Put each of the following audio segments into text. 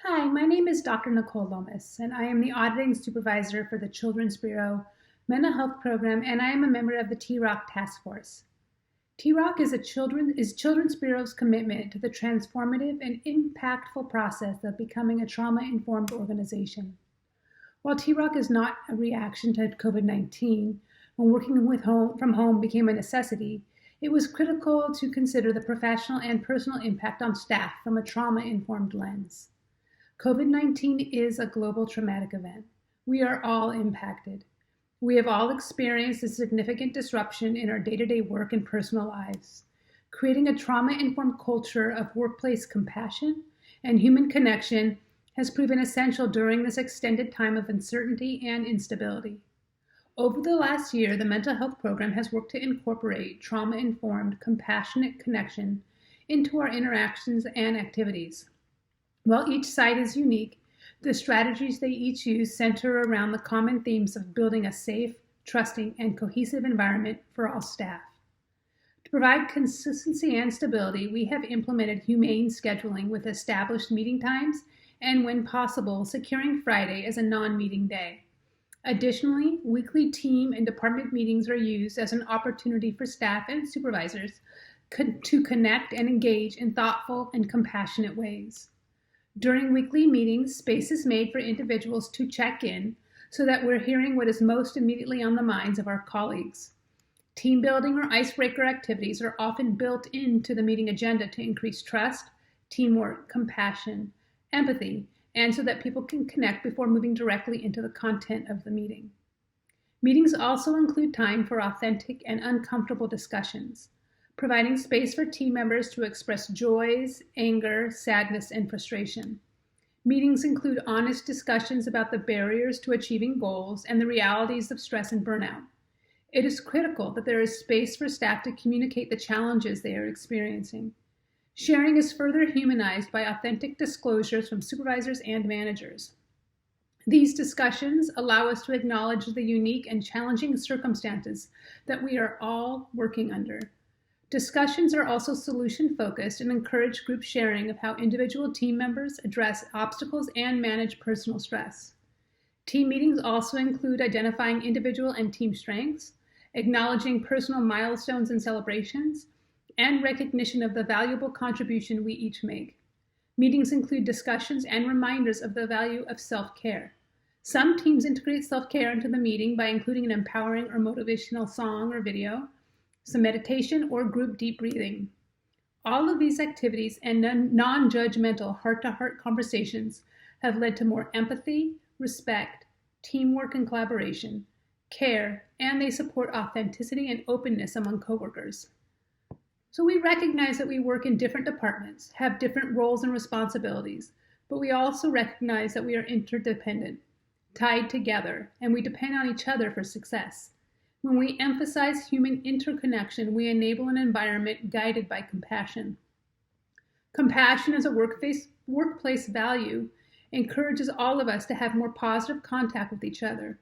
Hi, my name is Dr. Nicole Lomas, and I am the Auditing Supervisor for the Children's Bureau Mental Health Program, and I am a member of the TIROC Task Force. TIROC is Children's Bureau's commitment to the transformative and impactful process of becoming a trauma-informed organization. While TIROC is not a reaction to COVID-19, when from home became a necessity, it was critical to consider the professional and personal impact on staff from a trauma-informed lens. COVID-19 is a global traumatic event. We are all impacted. We have all experienced a significant disruption in our day-to-day work and personal lives. Creating a trauma-informed culture of workplace compassion and human connection has proven essential during this extended time of uncertainty and instability. Over the last year, the mental health program has worked to incorporate trauma-informed, compassionate connection into our interactions and activities. While each site is unique, the strategies they each use center around the common themes of building a safe, trusting, and cohesive environment for all staff. To provide consistency and stability, we have implemented humane scheduling with established meeting times and, when possible, securing Friday as a non-meeting day. Additionally, weekly team and department meetings are used as an opportunity for staff and supervisors to connect and engage in thoughtful and compassionate ways. During weekly meetings, space is made for individuals to check in so that we're hearing what is most immediately on the minds of our colleagues. Team building or icebreaker activities are often built into the meeting agenda to increase trust, teamwork, compassion, empathy, and so that people can connect before moving directly into the content of the meeting. Meetings also include time for authentic and uncomfortable discussions, providing space for team members to express joys, anger, sadness, and frustration. Meetings include honest discussions about the barriers to achieving goals and the realities of stress and burnout. It is critical that there is space for staff to communicate the challenges they are experiencing. Sharing is further humanized by authentic disclosures from supervisors and managers. These discussions allow us to acknowledge the unique and challenging circumstances that we are all working under. Discussions are also solution-focused and encourage group sharing of how individual team members address obstacles and manage personal stress. Team meetings also include identifying individual and team strengths, acknowledging personal milestones and celebrations, and recognition of the valuable contribution we each make. Meetings include discussions and reminders of the value of self-care. Some teams integrate self-care into the meeting by including an empowering or motivational song or video, some meditation, or group deep breathing. All of these activities and non-judgmental heart-to-heart conversations have led to more empathy, respect, teamwork and collaboration, care, and they support authenticity and openness among coworkers. So we recognize that we work in different departments, have different roles and responsibilities, but we also recognize that we are interdependent, tied together, and we depend on each other for success. When we emphasize human interconnection, we enable an environment guided by compassion. Compassion as a workplace value encourages all of us to have more positive contact with each other.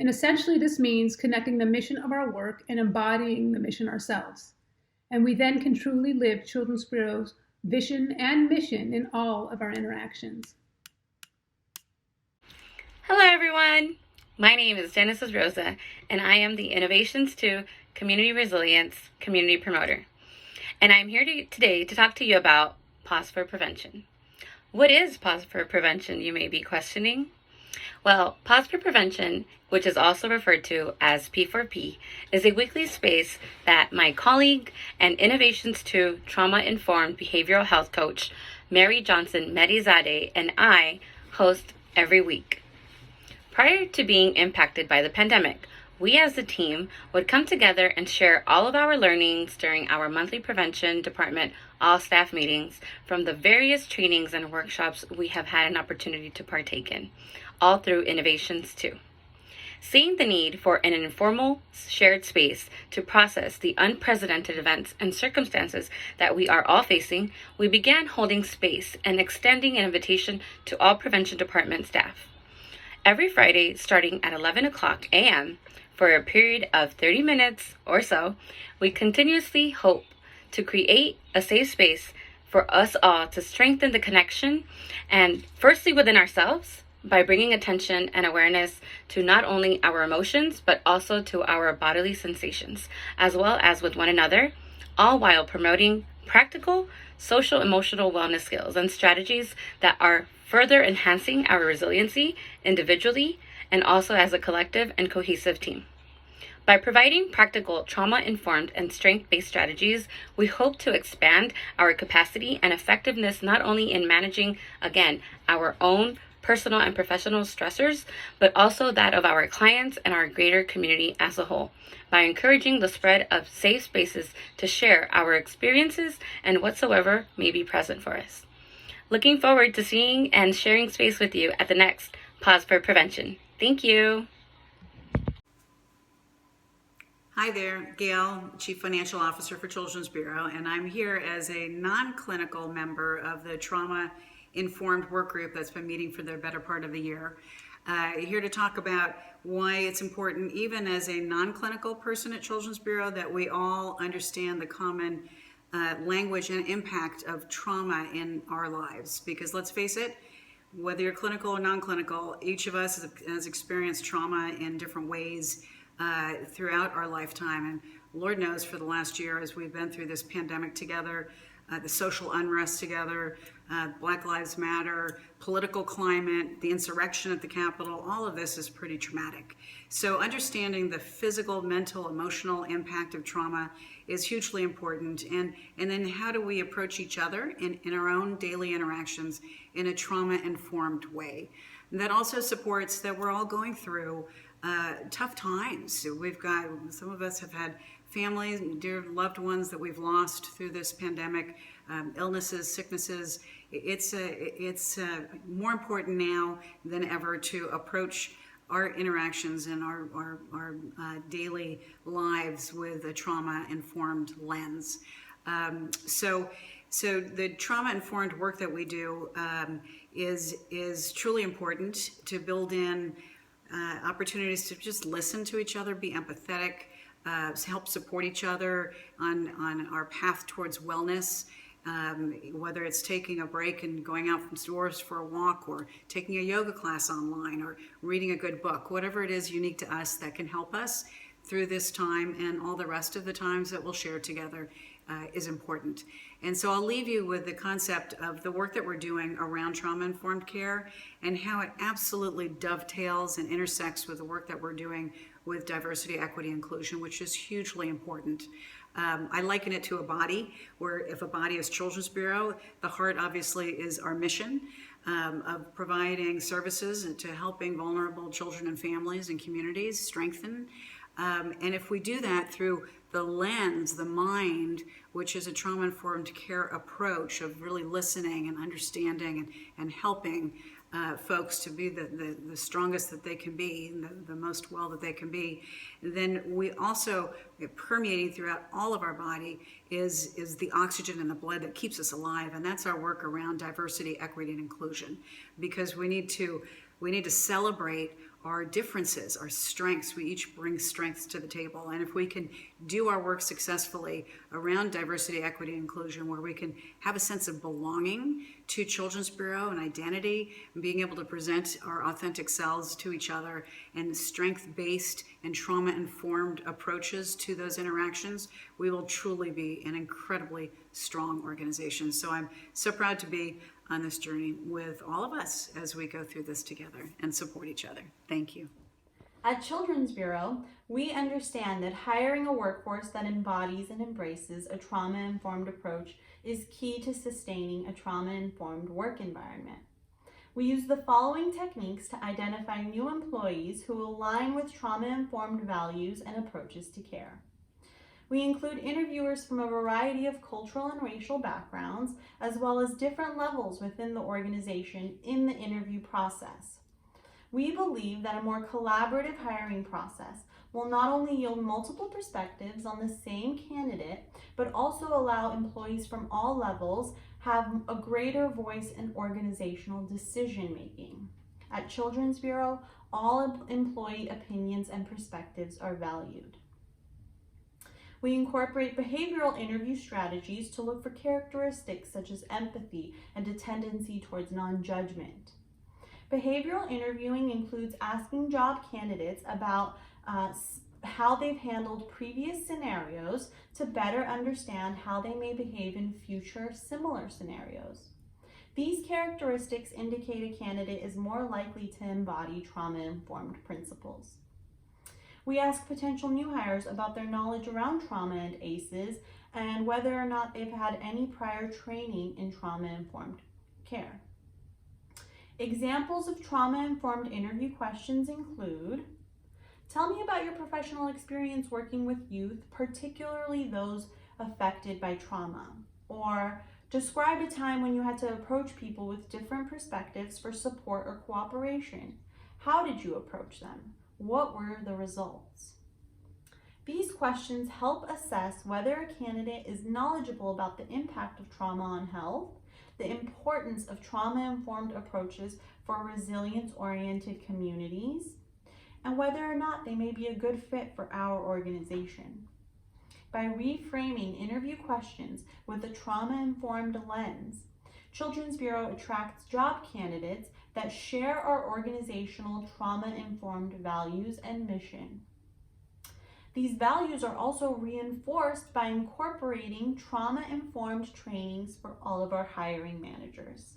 And essentially this means connecting the mission of our work and embodying the mission ourselves. And we then can truly live Children's Bureau's vision and mission in all of our interactions. Hello everyone! My name is Genesis Rosa, and I am the Innovations to Community Resilience Community Promoter. And I'm here today to talk to you about Pause for Prevention. What is Pause for Prevention, you may be questioning? Well, Pause for Prevention, which is also referred to as P4P, is a weekly space that my colleague and Innovations to Trauma-Informed Behavioral Health Coach, Mary Johnson Medizadeh, and I host every week. Prior to being impacted by the pandemic, we as a team would come together and share all of our learnings during our monthly prevention department all-staff meetings from the various trainings and workshops we have had an opportunity to partake in, all through Innovations 2. Seeing the need for an informal, shared space to process the unprecedented events and circumstances that we are all facing, we began holding space and extending an invitation to all prevention department staff. Every Friday, starting at 11 o'clock a.m., for a period of 30 minutes or so, we continuously hope to create a safe space for us all to strengthen the connection, and firstly within ourselves, by bringing attention and awareness to not only our emotions, but also to our bodily sensations, as well as with one another, all while promoting practical social emotional wellness skills and strategies that are further enhancing our resiliency individually and also as a collective and cohesive team. By providing practical trauma-informed and strength-based strategies, we hope to expand our capacity and effectiveness not only in managing, again, our own personal and professional stressors, but also that of our clients and our greater community as a whole, by encouraging the spread of safe spaces to share our experiences and whatsoever may be present for us. Looking forward to seeing and sharing space with you at the next Pause for Prevention. Thank you. Hi there, Gail, Chief Financial Officer for Children's Bureau, and I'm here as a non-clinical member of the trauma-informed work group that's been meeting for the better part of the year. Here to talk about why it's important, even as a non-clinical person at Children's Bureau, that we all understand the common language and impact of trauma in our lives. Because let's face it, whether you're clinical or non-clinical, each of us has experienced trauma in different ways throughout our lifetime. And Lord knows for the last year, as we've been through this pandemic together, the social unrest together, Black Lives Matter, political climate, the insurrection at the Capitol, all of this is pretty traumatic. So understanding the physical, mental, emotional impact of trauma is hugely important. And then how do we approach each other in our own daily interactions in a trauma-informed way? And that also supports that we're all going through tough times. So we've got, some of us have had families, dear loved ones that we've lost through this pandemic, illnesses, sicknesses. It's more important now than ever to approach our interactions and our daily lives with a trauma-informed lens. So the trauma-informed work that we do is truly important to build in opportunities to just listen to each other, be empathetic, help support each other on our path towards wellness, whether it's taking a break and going out from doors for a walk, or taking a yoga class online, or reading a good book, whatever it is unique to us that can help us through this time and all the rest of the times that we'll share together is important. And so I'll leave you with the concept of the work that we're doing around trauma-informed care and how it absolutely dovetails and intersects with the work that we're doing with diversity, equity, inclusion, which is hugely important. I liken it to a body, where if a body is Children's Bureau, the heart obviously is our mission of providing services to helping vulnerable children and families and communities strengthen. And if we do that through the lens, the mind, which is a trauma-informed care approach of really listening and understanding and helping folks to be the strongest that they can be, the most well that they can be, then we also, permeating throughout all of our body is the oxygen in the blood that keeps us alive. And that's our work around diversity, equity, and inclusion, because we need to celebrate our differences, our strengths. We each bring strengths to the table. And if we can do our work successfully around diversity, equity, and inclusion, where we can have a sense of belonging to Children's Bureau and identity, and being able to present our authentic selves to each other, and strength-based and trauma-informed approaches to those interactions, we will truly be an incredibly strong organization. So I'm so proud to be on this journey with all of us as we go through this together and support each other. Thank you. At Children's Bureau, we understand that hiring a workforce that embodies and embraces a trauma-informed approach is key to sustaining a trauma-informed work environment. We use the following techniques to identify new employees who align with trauma-informed values and approaches to care. We include interviewers from a variety of cultural and racial backgrounds, as well as different levels within the organization in the interview process. We believe that a more collaborative hiring process will not only yield multiple perspectives on the same candidate, but also allow employees from all levels have a greater voice in organizational decision making. At Children's Bureau, all employee opinions and perspectives are valued. We incorporate behavioral interview strategies to look for characteristics such as empathy and a tendency towards non-judgment. Behavioral interviewing includes asking job candidates about how they've handled previous scenarios to better understand how they may behave in future similar scenarios. These characteristics indicate a candidate is more likely to embody trauma-informed principles. We ask potential new hires about their knowledge around trauma and ACEs and whether or not they've had any prior training in trauma-informed care. Examples of trauma-informed interview questions include, tell me about your professional experience working with youth, particularly those affected by trauma. Or describe a time when you had to approach people with different perspectives for support or cooperation. How did you approach them? What were the results? These questions help assess whether a candidate is knowledgeable about the impact of trauma on health, the importance of trauma-informed approaches for resilience-oriented communities, and whether or not they may be a good fit for our organization. By reframing interview questions with a trauma-informed lens, Children's Bureau attracts job candidates that share our organizational trauma-informed values and mission. These values are also reinforced by incorporating trauma-informed trainings for all of our hiring managers.